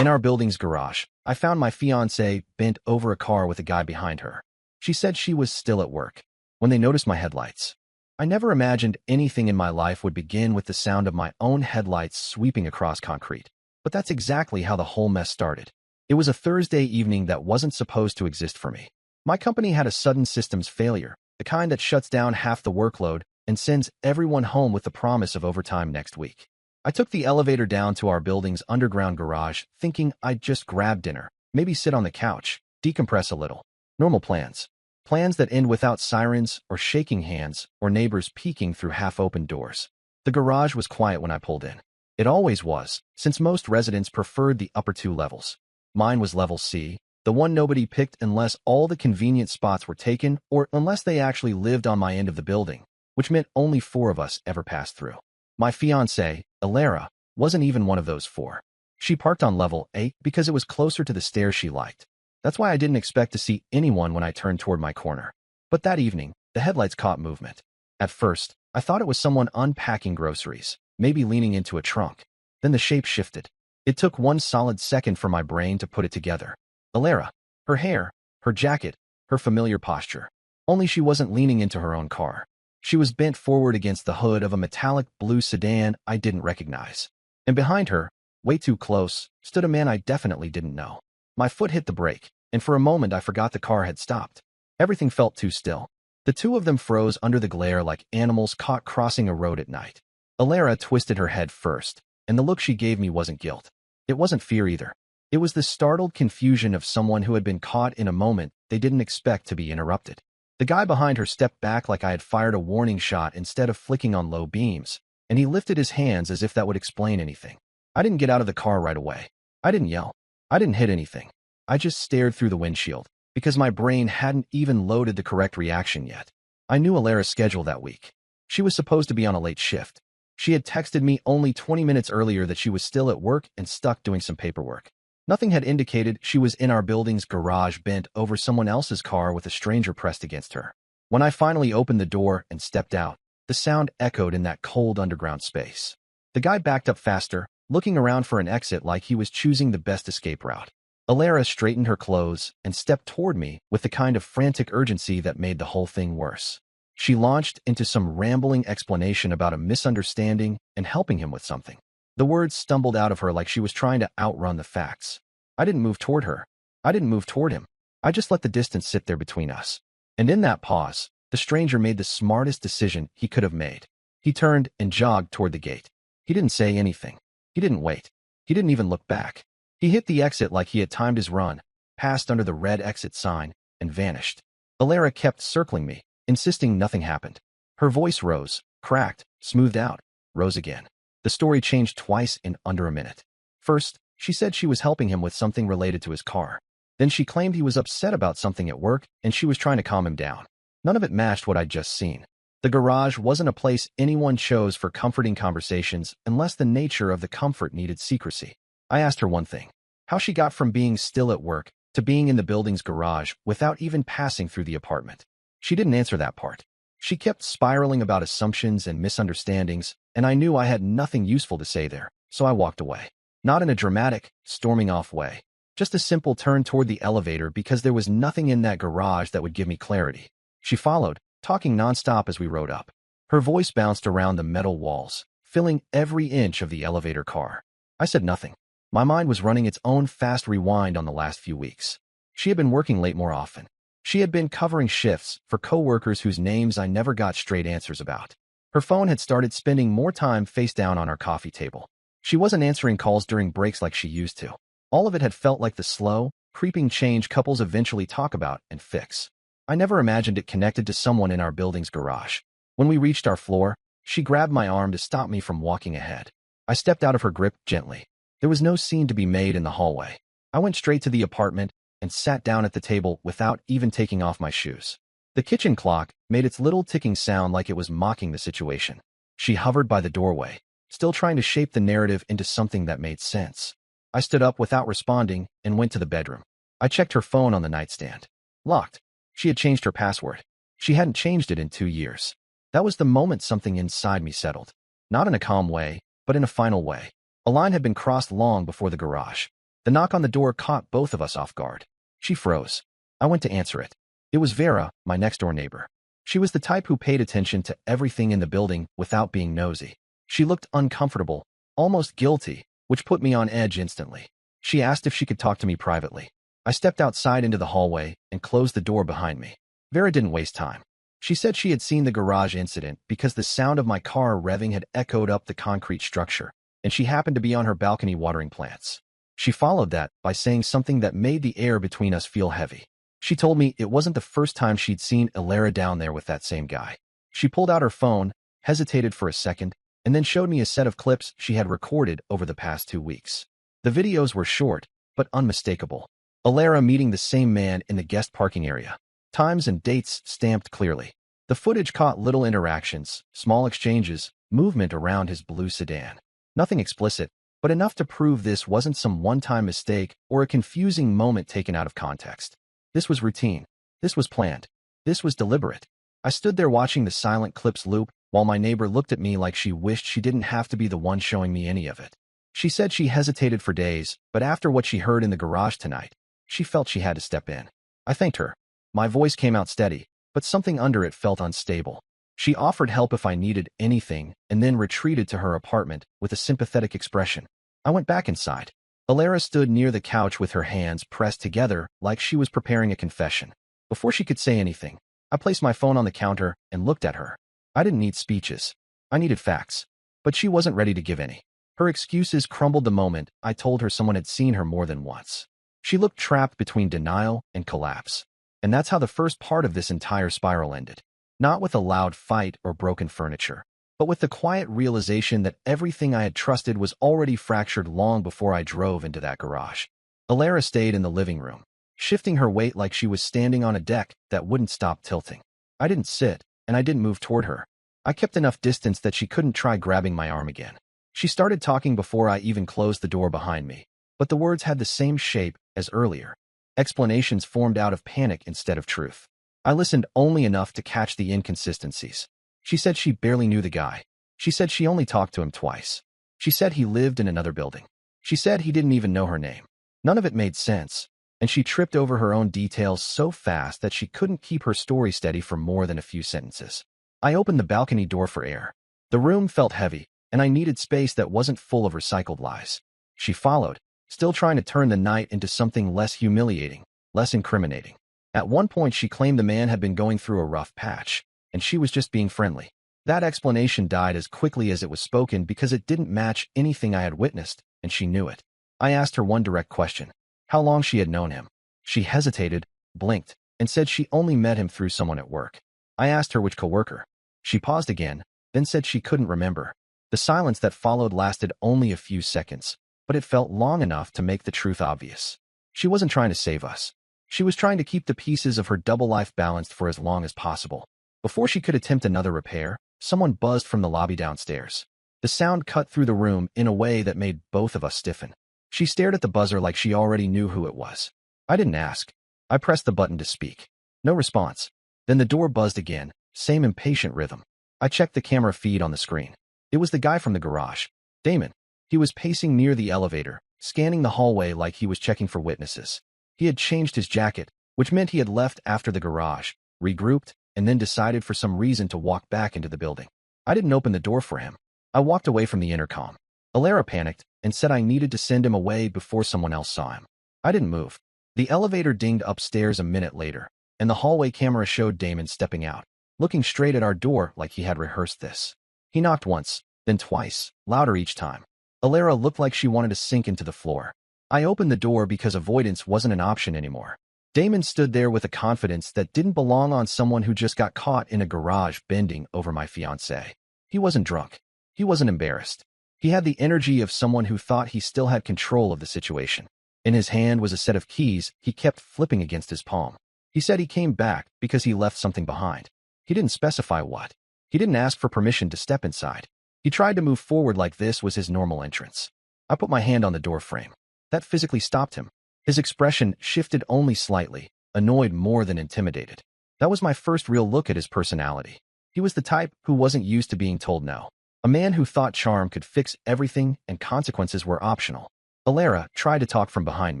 In our building's garage, I found my fiancée bent over a car with a guy behind her. She said she was still at work when they noticed my headlights. I never imagined anything in my life would begin with the sound of my own headlights sweeping across concrete. But that's exactly how the whole mess started. It was a Thursday evening that wasn't supposed to exist for me. My company had a sudden systems failure, the kind that shuts down half the workload and sends everyone home with the promise of overtime next week. I took the elevator down to our building's underground garage, thinking I'd just grab dinner, maybe sit on the couch, decompress a little. Normal plans. Plans that end without sirens or shaking hands or neighbors peeking through half-open doors. The garage was quiet when I pulled in. It always was, since most residents preferred the upper two levels. Mine was level C, the one nobody picked unless all the convenient spots were taken or unless they actually lived on my end of the building, which meant only 4 of us ever passed through. My fiancée, Alara, wasn't even one of those 4. She parked on level A because it was closer to the stairs she liked. That's why I didn't expect to see anyone when I turned toward my corner. But that evening, the headlights caught movement. At first, I thought it was someone unpacking groceries, maybe leaning into a trunk. Then the shape shifted. It took one solid second for my brain to put it together. Alara, her hair, her jacket, her familiar posture. Only she wasn't leaning into her own car. She was bent forward against the hood of a metallic blue sedan I didn't recognize. And behind her, way too close, stood a man I definitely didn't know. My foot hit the brake, and for a moment I forgot the car had stopped. Everything felt too still. The 2 of them froze under the glare like animals caught crossing a road at night. Alara twisted her head first, and the look she gave me wasn't guilt. It wasn't fear either. It was the startled confusion of someone who had been caught in a moment they didn't expect to be interrupted. The guy behind her stepped back like I had fired a warning shot instead of flicking on low beams, and he lifted his hands as if that would explain anything. I didn't get out of the car right away. I didn't yell. I didn't hit anything. I just stared through the windshield, because my brain hadn't even loaded the correct reaction yet. I knew Alara's schedule that week. She was supposed to be on a late shift. She had texted me only 20 minutes earlier that she was still at work and stuck doing some paperwork. Nothing had indicated she was in our building's garage bent over someone else's car with a stranger pressed against her. When I finally opened the door and stepped out, the sound echoed in that cold underground space. The guy backed up faster, looking around for an exit like he was choosing the best escape route. Alara straightened her clothes and stepped toward me with the kind of frantic urgency that made the whole thing worse. She launched into some rambling explanation about a misunderstanding and helping him with something. The words stumbled out of her like she was trying to outrun the facts. I didn't move toward her. I didn't move toward him. I just let the distance sit there between us. And in that pause, the stranger made the smartest decision he could have made. He turned and jogged toward the gate. He didn't say anything. He didn't wait. He didn't even look back. He hit the exit like he had timed his run, passed under the red exit sign, and vanished. Alara kept circling me, insisting nothing happened. Her voice rose, cracked, smoothed out, rose again. The story changed twice in under a minute. First, she said she was helping him with something related to his car. Then she claimed he was upset about something at work and she was trying to calm him down. None of it matched what I'd just seen. The garage wasn't a place anyone chose for comforting conversations unless the nature of the comfort needed secrecy. I asked her one thing: how she got from being still at work to being in the building's garage without even passing through the apartment. She didn't answer that part. She kept spiraling about assumptions and misunderstandings, and I knew I had nothing useful to say there, so I walked away. Not in a dramatic, storming off way. Just a simple turn toward the elevator because there was nothing in that garage that would give me clarity. She followed, talking nonstop as we rode up. Her voice bounced around the metal walls, filling every inch of the elevator car. I said nothing. My mind was running its own fast rewind on the last few weeks. She had been working late more often. She had been covering shifts for coworkers whose names I never got straight answers about. Her phone had started spending more time face down on our coffee table. She wasn't answering calls during breaks like she used to. All of it had felt like the slow, creeping change couples eventually talk about and fix. I never imagined it connected to someone in our building's garage. When we reached our floor, she grabbed my arm to stop me from walking ahead. I stepped out of her grip gently. There was no scene to be made in the hallway. I went straight to the apartment and sat down at the table without even taking off my shoes. The kitchen clock made its little ticking sound like it was mocking the situation. She hovered by the doorway, still trying to shape the narrative into something that made sense. I stood up without responding and went to the bedroom. I checked her phone on the nightstand. Locked. She had changed her password. She hadn't changed it in 2 years. That was the moment something inside me settled. Not in a calm way, but in a final way. A line had been crossed long before the garage. The knock on the door caught both of us off guard. She froze. I went to answer it. It was Vera, my next-door neighbor. She was the type who paid attention to everything in the building without being nosy. She looked uncomfortable, almost guilty, which put me on edge instantly. She asked if she could talk to me privately. I stepped outside into the hallway and closed the door behind me. Vera didn't waste time. She said she had seen the garage incident because the sound of my car revving had echoed up the concrete structure, and she happened to be on her balcony watering plants. She followed that by saying something that made the air between us feel heavy. She told me it wasn't the first time she'd seen Ilera down there with that same guy. She pulled out her phone, hesitated for a second, and then showed me a set of clips she had recorded over the past 2 weeks. The videos were short, but unmistakable. Ilera meeting the same man in the guest parking area. Times and dates stamped clearly. The footage caught little interactions, small exchanges, movement around his blue sedan. Nothing explicit, but enough to prove this wasn't some one-time mistake or a confusing moment taken out of context. This was routine. This was planned. This was deliberate. I stood there watching the silent clips loop while my neighbor looked at me like she wished she didn't have to be the one showing me any of it. She said she hesitated for days, but after what she heard in the garage tonight, she felt she had to step in. I thanked her. My voice came out steady, but something under it felt unstable. She offered help if I needed anything and then retreated to her apartment with a sympathetic expression. I went back inside. Ilera stood near the couch with her hands pressed together like she was preparing a confession. Before she could say anything, I placed my phone on the counter and looked at her. I didn't need speeches. I needed facts. But she wasn't ready to give any. Her excuses crumbled the moment I told her someone had seen her more than once. She looked trapped between denial and collapse. And that's how the first part of this entire spiral ended. Not with a loud fight or broken furniture, but with the quiet realization that everything I had trusted was already fractured long before I drove into that garage. Ilera stayed in the living room, shifting her weight like she was standing on a deck that wouldn't stop tilting. I didn't sit, and I didn't move toward her. I kept enough distance that she couldn't try grabbing my arm again. She started talking before I even closed the door behind me, but the words had the same shape as earlier. Explanations formed out of panic instead of truth. I listened only enough to catch the inconsistencies. She said she barely knew the guy. She said she only talked to him twice. She said he lived in another building. She said he didn't even know her name. None of it made sense, and she tripped over her own details so fast that she couldn't keep her story steady for more than a few sentences. I opened the balcony door for air. The room felt heavy, and I needed space that wasn't full of recycled lies. She followed, still trying to turn the night into something less humiliating, less incriminating. At one point, she claimed the man had been going through a rough patch, and she was just being friendly. That explanation died as quickly as it was spoken because it didn't match anything I had witnessed, and she knew it. I asked her one direct question: how long she had known him. She hesitated, blinked, and said she only met him through someone at work. I asked her which coworker. She paused again, then said she couldn't remember. The silence that followed lasted only a few seconds, but it felt long enough to make the truth obvious. She wasn't trying to save us. She was trying to keep the pieces of her double life balanced for as long as possible. Before she could attempt another repair, someone buzzed from the lobby downstairs. The sound cut through the room in a way that made both of us stiffen. She stared at the buzzer like she already knew who it was. I didn't ask. I pressed the button to speak. No response. Then the door buzzed again, same impatient rhythm. I checked the camera feed on the screen. It was the guy from the garage, Damon. He was pacing near the elevator, scanning the hallway like he was checking for witnesses. He had changed his jacket, which meant he had left after the garage, regrouped, and then decided for some reason to walk back into the building. I didn't open the door for him. I walked away from the intercom. Ilera panicked and said I needed to send him away before someone else saw him. I didn't move. The elevator dinged upstairs a minute later, and the hallway camera showed Damon stepping out, looking straight at our door like he had rehearsed this. He knocked once, then twice, louder each time. Ilera looked like she wanted to sink into the floor. I opened the door because avoidance wasn't an option anymore. Damon stood there with a confidence that didn't belong on someone who just got caught in a garage bending over my fiancée. He wasn't drunk. He wasn't embarrassed. He had the energy of someone who thought he still had control of the situation. In his hand was a set of keys he kept flipping against his palm. He said he came back because he left something behind. He didn't specify what. He didn't ask for permission to step inside. He tried to move forward like this was his normal entrance. I put my hand on the door frame. That physically stopped him. His expression shifted only slightly, annoyed more than intimidated. That was my first real look at his personality. He was the type who wasn't used to being told no. A man who thought charm could fix everything and consequences were optional. Alara tried to talk from behind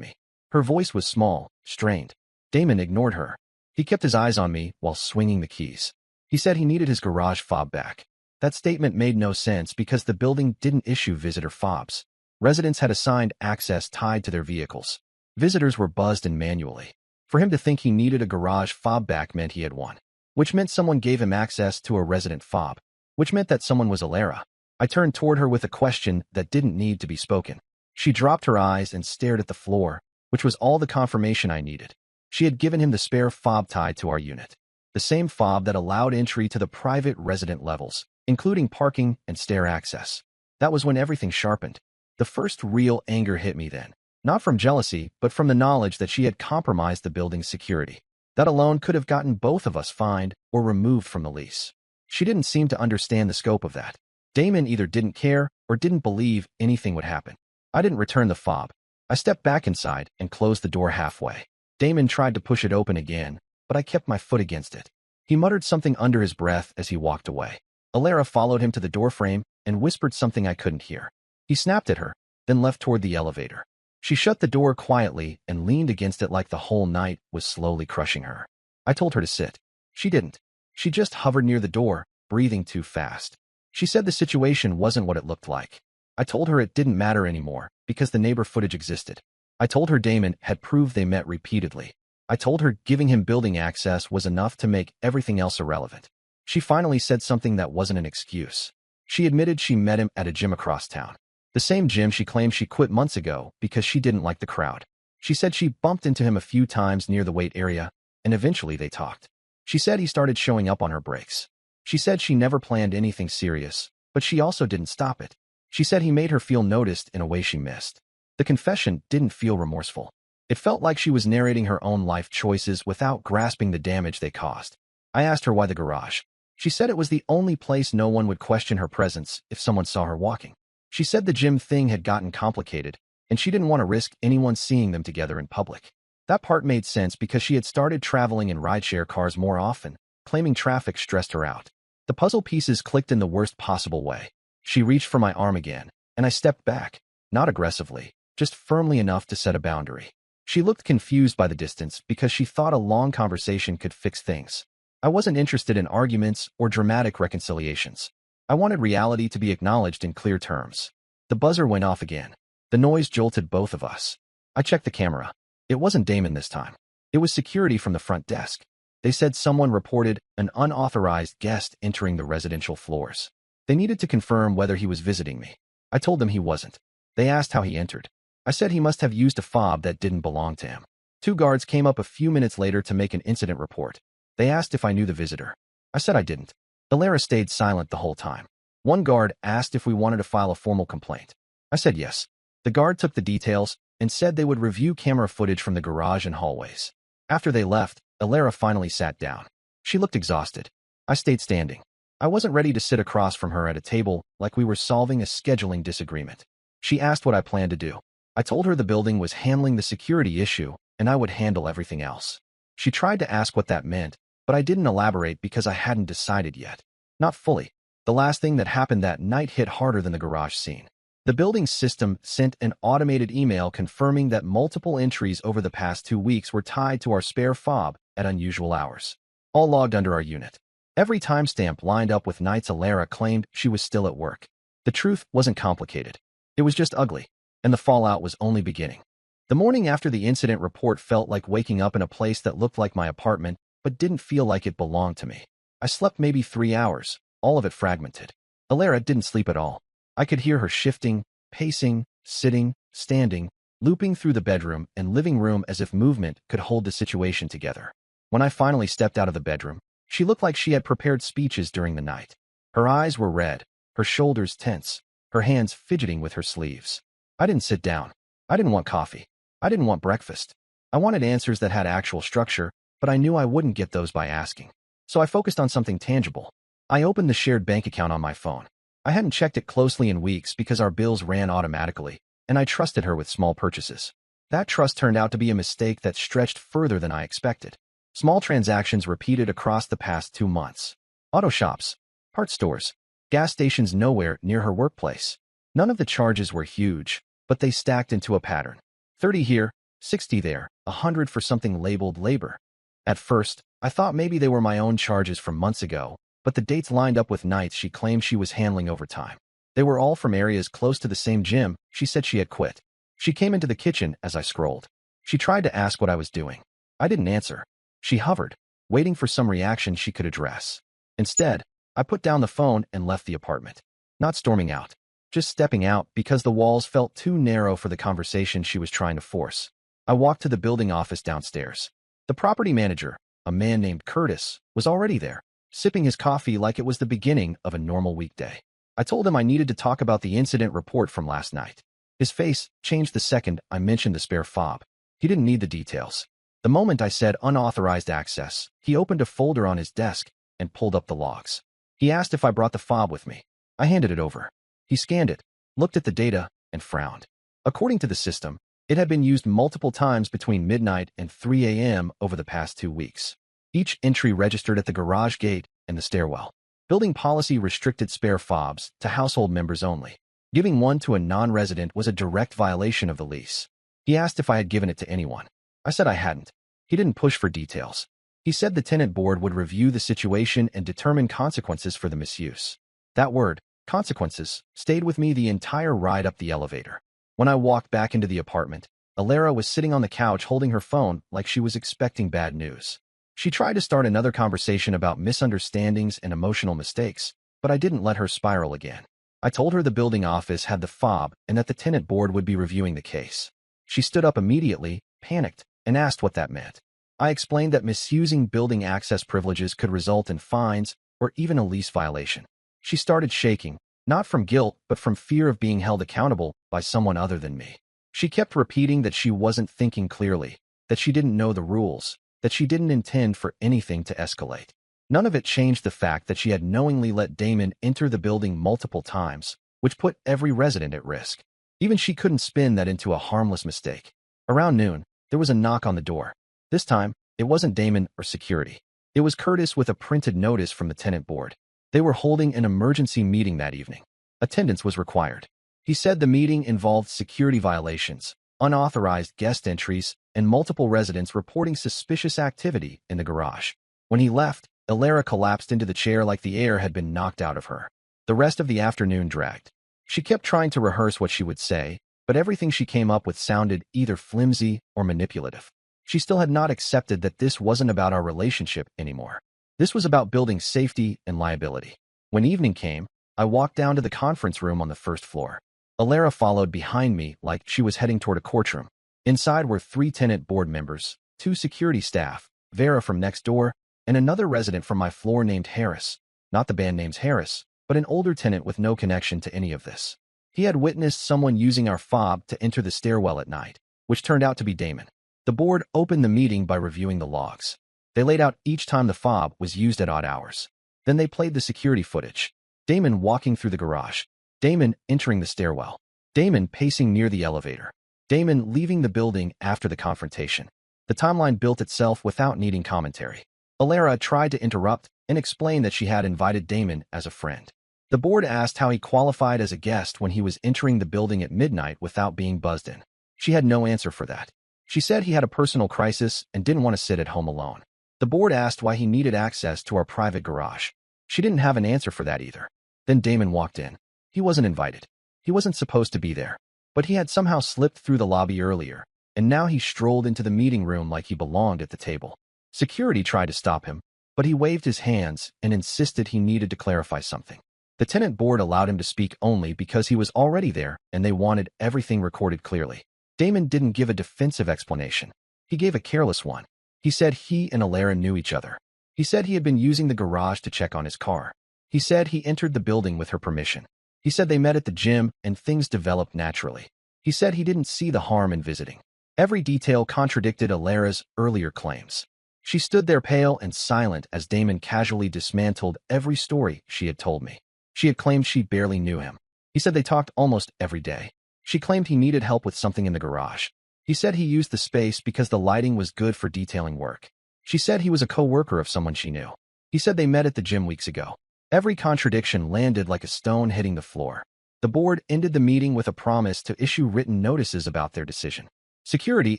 me. Her voice was small, strained. Damon ignored her. He kept his eyes on me while swinging the keys. He said he needed his garage fob back. That statement made no sense because the building didn't issue visitor fobs. Residents had assigned access tied to their vehicles. Visitors were buzzed in manually. For him to think he needed a garage fob back meant he had one, which meant someone gave him access to a resident fob, which meant that someone was Alara. I turned toward her with a question that didn't need to be spoken. She dropped her eyes and stared at the floor, which was all the confirmation I needed. She had given him the spare fob tied to our unit, the same fob that allowed entry to the private resident levels, including parking and stair access. That was when everything sharpened. The first real anger hit me then, not from jealousy, but from the knowledge that she had compromised the building's security. That alone could have gotten both of us fined or removed from the lease. She didn't seem to understand the scope of that. Damon either didn't care or didn't believe anything would happen. I didn't return the fob. I stepped back inside and closed the door halfway. Damon tried to push it open again, but I kept my foot against it. He muttered something under his breath as he walked away. Alara followed him to the doorframe and whispered something I couldn't hear. He snapped at her, then left toward the elevator. She shut the door quietly and leaned against it like the whole night was slowly crushing her. I told her to sit. She didn't. She just hovered near the door, breathing too fast. She said the situation wasn't what it looked like. I told her it didn't matter anymore because the neighbor footage existed. I told her Damon had proved they met repeatedly. I told her giving him building access was enough to make everything else irrelevant. She finally said something that wasn't an excuse. She admitted she met him at a gym across town. The same gym she claimed she quit months ago because she didn't like the crowd. She said she bumped into him a few times near the weight area, and eventually they talked. She said he started showing up on her breaks. She said she never planned anything serious, but she also didn't stop it. She said he made her feel noticed in a way she missed. The confession didn't feel remorseful. It felt like she was narrating her own life choices without grasping the damage they caused. I asked her why the garage. She said it was the only place no one would question her presence if someone saw her walking. She said the gym thing had gotten complicated, and she didn't want to risk anyone seeing them together in public. That part made sense because she had started traveling in rideshare cars more often, claiming traffic stressed her out. The puzzle pieces clicked in the worst possible way. She reached for my arm again, and I stepped back, not aggressively, just firmly enough to set a boundary. She looked confused by the distance because she thought a long conversation could fix things. I wasn't interested in arguments or dramatic reconciliations. I wanted reality to be acknowledged in clear terms. The buzzer went off again. The noise jolted both of us. I checked the camera. It wasn't Damon this time. It was security from the front desk. They said someone reported an unauthorized guest entering the residential floors. They needed to confirm whether he was visiting me. I told them he wasn't. They asked how he entered. I said he must have used a fob that didn't belong to him. 2 guards came up a few minutes later to make an incident report. They asked if I knew the visitor. I said I didn't. Alara stayed silent the whole time. 1 guard asked if we wanted to file a formal complaint. I said yes. The guard took the details and said they would review camera footage from the garage and hallways. After they left, Alara finally sat down. She looked exhausted. I stayed standing. I wasn't ready to sit across from her at a table like we were solving a scheduling disagreement. She asked what I planned to do. I told her the building was handling the security issue and I would handle everything else. She tried to ask what that meant, but I didn't elaborate because I hadn't decided yet. Not fully. The last thing that happened that night hit harder than the garage scene. The building system sent an automated email confirming that multiple entries over the past 2 weeks were tied to our spare fob at unusual hours, all logged under our unit. Every timestamp lined up with nights Alara claimed she was still at work. The truth wasn't complicated. It was just ugly, and the fallout was only beginning. The morning after the incident report felt like waking up in a place that looked like my apartment, but didn't feel like it belonged to me. I slept maybe 3 hours, all of it fragmented. Alara didn't sleep at all. I could hear her shifting, pacing, sitting, standing, looping through the bedroom and living room as if movement could hold the situation together. When I finally stepped out of the bedroom, she looked like she had prepared speeches during the night. Her eyes were red, her shoulders tense, her hands fidgeting with her sleeves. I didn't sit down. I didn't want coffee. I didn't want breakfast. I wanted answers that had actual structure, but I knew I wouldn't get those by asking. So I focused on something tangible. I opened the shared bank account on my phone. I hadn't checked it closely in weeks because our bills ran automatically, and I trusted her with small purchases. That trust turned out to be a mistake that stretched further than I expected. Small transactions repeated across the past 2 months. Auto shops, parts stores, gas stations nowhere near her workplace. None of the charges were huge, but they stacked into a pattern. 30 here, 60 there, 100 for something labeled labor. At first, I thought maybe they were my own charges from months ago, but the dates lined up with nights she claimed she was handling overtime. They were all from areas close to the same gym she said she had quit. She came into the kitchen as I scrolled. She tried to ask what I was doing. I didn't answer. She hovered, waiting for some reaction she could address. Instead, I put down the phone and left the apartment. Not storming out, just stepping out because the walls felt too narrow for the conversation she was trying to force. I walked to the building office downstairs. The property manager, a man named Curtis, was already there, sipping his coffee like it was the beginning of a normal weekday. I told him I needed to talk about the incident report from last night. His face changed the second I mentioned the spare fob. He didn't need the details. The moment I said unauthorized access, he opened a folder on his desk and pulled up the logs. He asked if I brought the fob with me. I handed it over. He scanned it, looked at the data, and frowned. According to the system, it had been used multiple times between midnight and 3 a.m. over the past 2 weeks. Each entry registered at the garage gate and the stairwell. Building policy restricted spare fobs to household members only. Giving one to a non-resident was a direct violation of the lease. He asked if I had given it to anyone. I said I hadn't. He didn't push for details. He said the tenant board would review the situation and determine consequences for the misuse. That word, consequences, stayed with me the entire ride up the elevator. When I walked back into the apartment, Alara was sitting on the couch holding her phone like she was expecting bad news. She tried to start another conversation about misunderstandings and emotional mistakes, but I didn't let her spiral again. I told her the building office had the fob and that the tenant board would be reviewing the case. She stood up immediately, panicked, and asked what that meant. I explained that misusing building access privileges could result in fines or even a lease violation. She started shaking, not from guilt but from fear of being held accountable by someone other than me. She kept repeating that she wasn't thinking clearly, that she didn't know the rules, that she didn't intend for anything to escalate. None of it changed the fact that she had knowingly let Damon enter the building multiple times, which put every resident at risk. Even she couldn't spin that into a harmless mistake. Around noon, there was a knock on the door. This time, it wasn't Damon or security. It was Curtis with a printed notice from the tenant board. They were holding an emergency meeting that evening. Attendance was required. He said the meeting involved security violations, unauthorized guest entries, and multiple residents reporting suspicious activity in the garage. When he left, Alara collapsed into the chair like the air had been knocked out of her. The rest of the afternoon dragged. She kept trying to rehearse what she would say, but everything she came up with sounded either flimsy or manipulative. She still had not accepted that this wasn't about our relationship anymore. This was about building safety and liability. When evening came, I walked down to the conference room on the first floor. Alara followed behind me like she was heading toward a courtroom. Inside were 3 tenant board members, 2 security staff, Vera from next door, and another resident from my floor named Harris. Not the band names Harris, but an older tenant with no connection to any of this. He had witnessed someone using our fob to enter the stairwell at night, which turned out to be Damon. The board opened the meeting by reviewing the logs. They laid out each time the fob was used at odd hours. Then they played the security footage. Damon walking through the garage. Damon entering the stairwell. Damon pacing near the elevator. Damon leaving the building after the confrontation. The timeline built itself without needing commentary. Alara tried to interrupt and explain that she had invited Damon as a friend. The board asked how he qualified as a guest when he was entering the building at midnight without being buzzed in. She had no answer for that. She said he had a personal crisis and didn't want to sit at home alone. The board asked why he needed access to our private garage. She didn't have an answer for that either. Then Damon walked in. He wasn't invited. He wasn't supposed to be there. But he had somehow slipped through the lobby earlier, and now he strolled into the meeting room like he belonged at the table. Security tried to stop him, but he waved his hands and insisted he needed to clarify something. The tenant board allowed him to speak only because he was already there and they wanted everything recorded clearly. Damon didn't give a defensive explanation. He gave a careless one. He said he and Alara knew each other. He said he had been using the garage to check on his car. He said he entered the building with her permission. He said they met at the gym and things developed naturally. He said he didn't see the harm in visiting. Every detail contradicted Alara's earlier claims. She stood there pale and silent as Damon casually dismantled every story she had told me. She had claimed she barely knew him. He said they talked almost every day. She claimed he needed help with something in the garage. He said he used the space because the lighting was good for detailing work. She said he was a co-worker of someone she knew. He said they met at the gym weeks ago. Every contradiction landed like a stone hitting the floor. The board ended the meeting with a promise to issue written notices about their decision. Security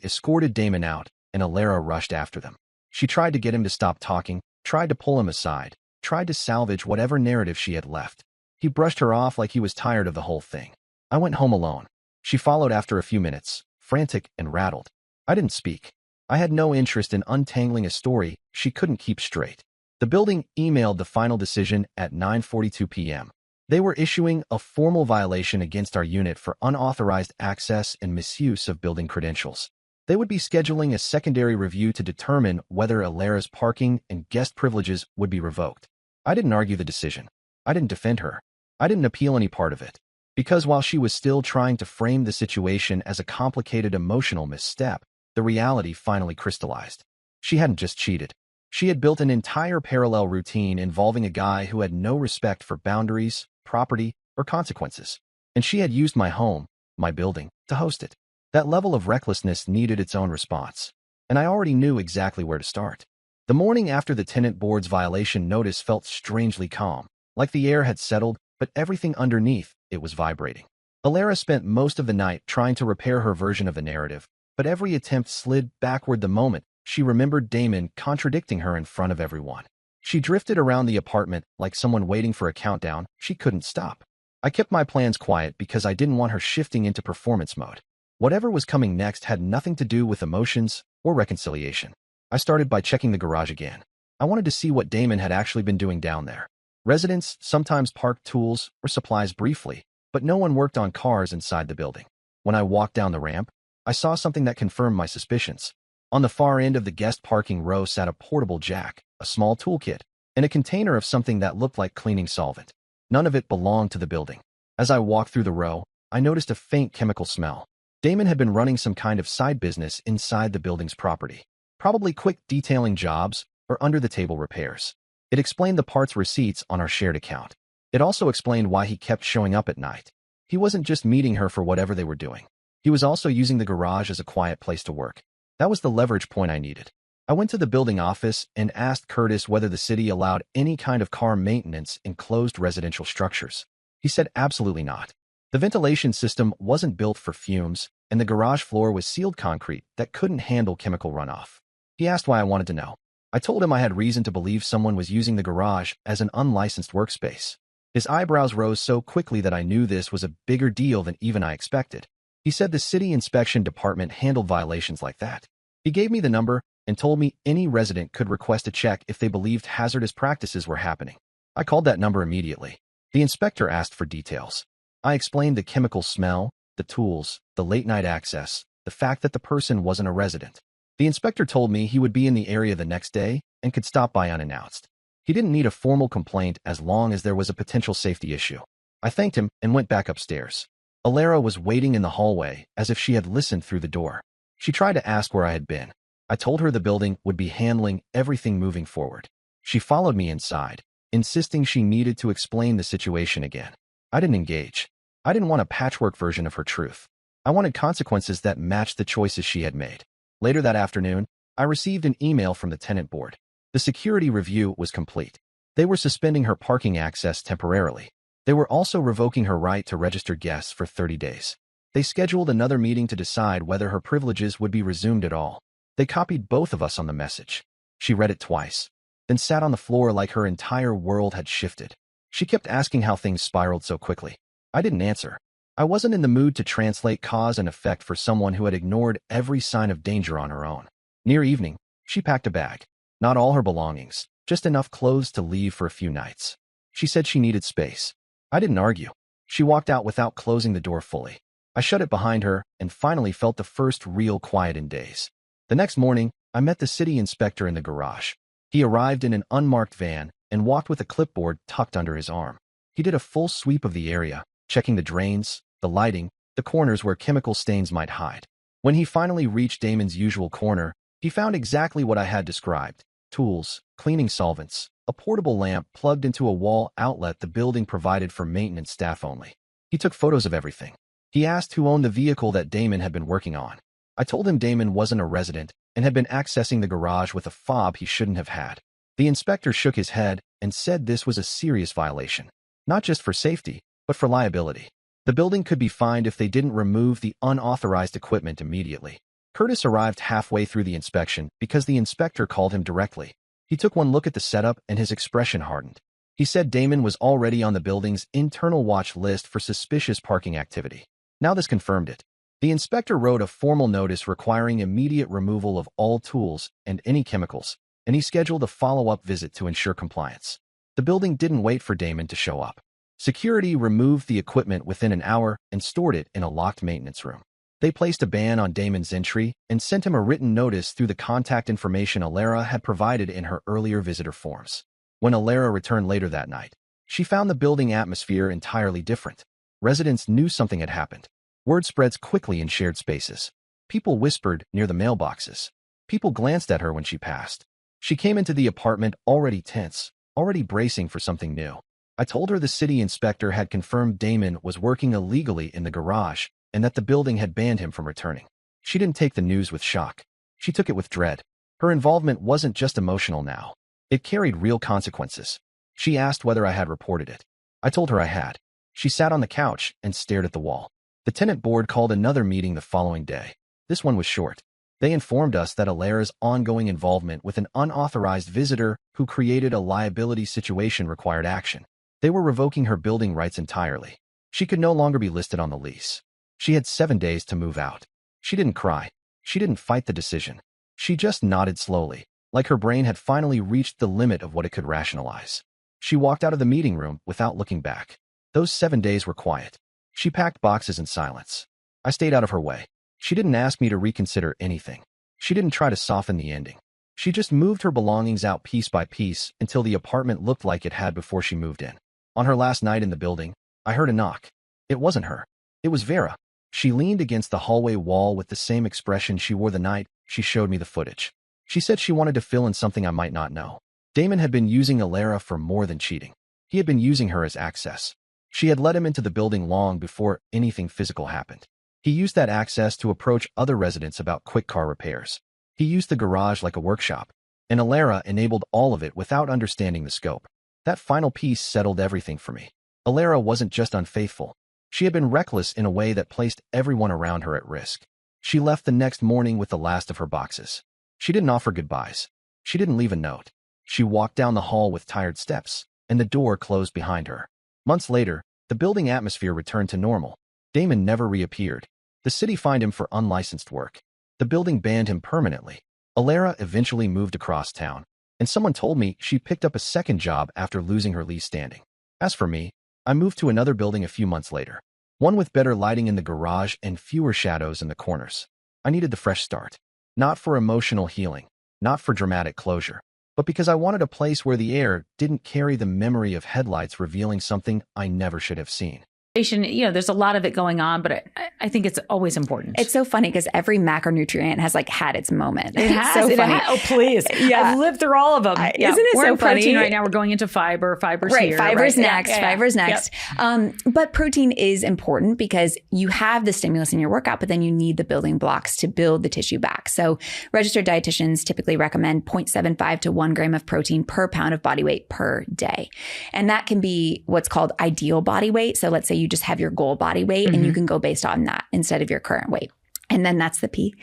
escorted Damon out, and Alara rushed after them. She tried to get him to stop talking, tried to pull him aside, tried to salvage whatever narrative she had left. He brushed her off like he was tired of the whole thing. I went home alone. She followed after a few minutes, frantic and rattled. I didn't speak. I had no interest in untangling a story she couldn't keep straight. The building emailed the final decision at 9:42 p.m. They were issuing a formal violation against our unit for unauthorized access and misuse of building credentials. They would be scheduling a secondary review to determine whether Alara's parking and guest privileges would be revoked. I didn't argue the decision. I didn't defend her. I didn't appeal any part of it. Because while she was still trying to frame the situation as a complicated emotional misstep, the reality finally crystallized. She hadn't just cheated. She had built an entire parallel routine involving a guy who had no respect for boundaries, property, or consequences. And she had used my home, my building, to host it. That level of recklessness needed its own response. And I already knew exactly where to start. The morning after the tenant board's violation notice felt strangely calm, like the air had settled, but everything underneath it was vibrating. Alara spent most of the night trying to repair her version of the narrative, but every attempt slid backward the moment she remembered Damon contradicting her in front of everyone. She drifted around the apartment like someone waiting for a countdown. She couldn't stop. I kept my plans quiet because I didn't want her shifting into performance mode. Whatever was coming next had nothing to do with emotions or reconciliation. I started by checking the garage again. I wanted to see what Damon had actually been doing down there. Residents sometimes parked tools or supplies briefly, but no one worked on cars inside the building. When I walked down the ramp, I saw something that confirmed my suspicions. On the far end of the guest parking row sat a portable jack, a small toolkit, and a container of something that looked like cleaning solvent. None of it belonged to the building. As I walked through the row, I noticed a faint chemical smell. Damon had been running some kind of side business inside the building's property. Probably quick detailing jobs or under-the-table repairs. It explained the parts receipts on our shared account. It also explained why he kept showing up at night. He wasn't just meeting her for whatever they were doing. He was also using the garage as a quiet place to work. That was the leverage point I needed. I went to the building office and asked Curtis whether the city allowed any kind of car maintenance in closed residential structures. He said absolutely not. The ventilation system wasn't built for fumes, and the garage floor was sealed concrete that couldn't handle chemical runoff. He asked why I wanted to know. I told him I had reason to believe someone was using the garage as an unlicensed workspace. His eyebrows rose so quickly that I knew this was a bigger deal than even I expected. He said the city inspection department handled violations like that. He gave me the number and told me any resident could request a check if they believed hazardous practices were happening. I called that number immediately. The inspector asked for details. I explained the chemical smell, the tools, the late-night access, the fact that the person wasn't a resident. The inspector told me he would be in the area the next day and could stop by unannounced. He didn't need a formal complaint as long as there was a potential safety issue. I thanked him and went back upstairs. Alara was waiting in the hallway as if she had listened through the door. She tried to ask where I had been. I told her the building would be handling everything moving forward. She followed me inside, insisting she needed to explain the situation again. I didn't engage. I didn't want a patchwork version of her truth. I wanted consequences that matched the choices she had made. Later that afternoon, I received an email from the tenant board. The security review was complete. They were suspending her parking access temporarily. They were also revoking her right to register guests for 30 days. They scheduled another meeting to decide whether her privileges would be resumed at all. They copied both of us on the message. She read it twice, then sat on the floor like her entire world had shifted. She kept asking how things spiraled so quickly. I didn't answer. I wasn't in the mood to translate cause and effect for someone who had ignored every sign of danger on her own. Near evening, she packed a bag. Not all her belongings, just enough clothes to leave for a few nights. She said she needed space. I didn't argue. She walked out without closing the door fully. I shut it behind her and finally felt the first real quiet in days. The next morning, I met the city inspector in the garage. He arrived in an unmarked van and walked with a clipboard tucked under his arm. He did a full sweep of the area, checking the drains, the lighting, the corners where chemical stains might hide. When he finally reached Damon's usual corner, he found exactly what I had described: tools, cleaning solvents, a portable lamp plugged into a wall outlet the building provided for maintenance staff only. He took photos of everything. He asked who owned the vehicle that Damon had been working on. I told him Damon wasn't a resident and had been accessing the garage with a fob he shouldn't have had. The inspector shook his head and said this was a serious violation, not just for safety, but for liability. The building could be fined if they didn't remove the unauthorized equipment immediately. Curtis arrived halfway through the inspection because the inspector called him directly. He took one look at the setup and his expression hardened. He said Damon was already on the building's internal watch list for suspicious parking activity. Now this confirmed it. The inspector wrote a formal notice requiring immediate removal of all tools and any chemicals, and he scheduled a follow-up visit to ensure compliance. The building didn't wait for Damon to show up. Security removed the equipment within an hour and stored it in a locked maintenance room. They placed a ban on Damon's entry and sent him a written notice through the contact information Alara had provided in her earlier visitor forms. When Alara returned later that night, she found the building atmosphere entirely different. Residents knew something had happened. Word spreads quickly in shared spaces. People whispered near the mailboxes. People glanced at her when she passed. She came into the apartment already tense, already bracing for something new. I told her the city inspector had confirmed Damon was working illegally in the garage and that the building had banned him from returning. She didn't take the news with shock. She took it with dread. Her involvement wasn't just emotional now. It carried real consequences. She asked whether I had reported it. I told her I had. She sat on the couch and stared at the wall. The tenant board called another meeting the following day. This one was short. They informed us that Alara's ongoing involvement with an unauthorized visitor who created a liability situation required action. They were revoking her building rights entirely. She could no longer be listed on the lease. She had 7 days to move out. She didn't cry. She didn't fight the decision. She just nodded slowly, like her brain had finally reached the limit of what it could rationalize. She walked out of the meeting room without looking back. Those 7 days were quiet. She packed boxes in silence. I stayed out of her way. She didn't ask me to reconsider anything. She didn't try to soften the ending. She just moved her belongings out piece by piece until the apartment looked like it had before she moved in. On her last night in the building, I heard a knock. It wasn't her. It was Vera. She leaned against the hallway wall with the same expression she wore the night she showed me the footage. She said she wanted to fill in something I might not know. Damon had been using Alara for more than cheating. He had been using her as access. She had let him into the building long before anything physical happened. He used that access to approach other residents about quick car repairs. He used the garage like a workshop, and Alara enabled all of it without understanding the scope. That final piece settled everything for me. Alara wasn't just unfaithful. She had been reckless in a way that placed everyone around her at risk. She left the next morning with the last of her boxes. She didn't offer goodbyes. She didn't leave a note. She walked down the hall with tired steps, and the door closed behind her. Months later, the building atmosphere returned to normal. Damon never reappeared. The city fined him for unlicensed work. The building banned him permanently. Alara eventually moved across town, and someone told me she picked up a second job after losing her lease standing. As for me, I moved to another building a few months later, one with better lighting in the garage and fewer shadows in the corners. I needed the fresh start. Not for emotional healing, not for dramatic closure, but because I wanted a place where the air didn't carry the memory of headlights revealing something I never should have seen. There's a lot of it going on, but I think it's always important. It's so funny because every macronutrient has had its moment. It has. So funny. Oh, please. Yeah. I've lived through all of them. Isn't it we're so in protein funny? right now. We're going into fiber. Fiber's right. here. Fiber's right? next. Fiber's next. Yep. But protein is important because you have the stimulus in your workout, but then you need the building blocks to build the tissue back. So registered dietitians typically recommend 0.75 to 1 gram of protein per pound of body weight per day. And that can be what's called ideal body weight. So let's say you just have your goal body weight and you can go based on that instead of your current weight. And then that's the P.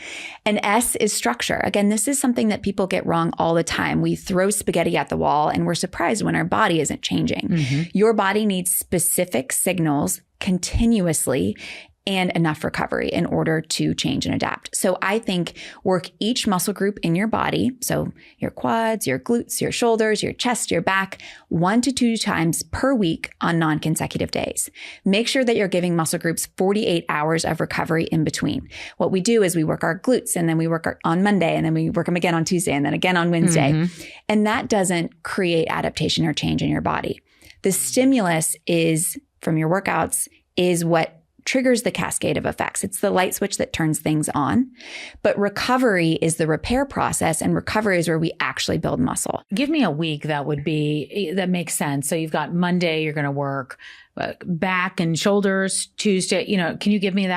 And S is structure. Again, this is something that people get wrong all the time. We throw spaghetti at the wall and we're surprised when our body isn't changing. Your body needs specific signals continuously and enough recovery in order to change and adapt. So I think work each muscle group in your body. So your quads, your glutes, your shoulders, your chest, your back, 1 to 2 times per week on non-consecutive days. Make sure that you're giving muscle groups 48 hours of recovery in between. What we do is we work our glutes and then we work on Monday and then we work them again on Tuesday and then again on Wednesday. And that doesn't create adaptation or change in your body. The stimulus is from your workouts is what triggers the cascade of effects. It's the light switch that turns things on. But recovery is the repair process, and recovery is where we actually build muscle. Give me a week that makes sense. So you've got Monday, you're going to work back and shoulders. Tuesday, can you give me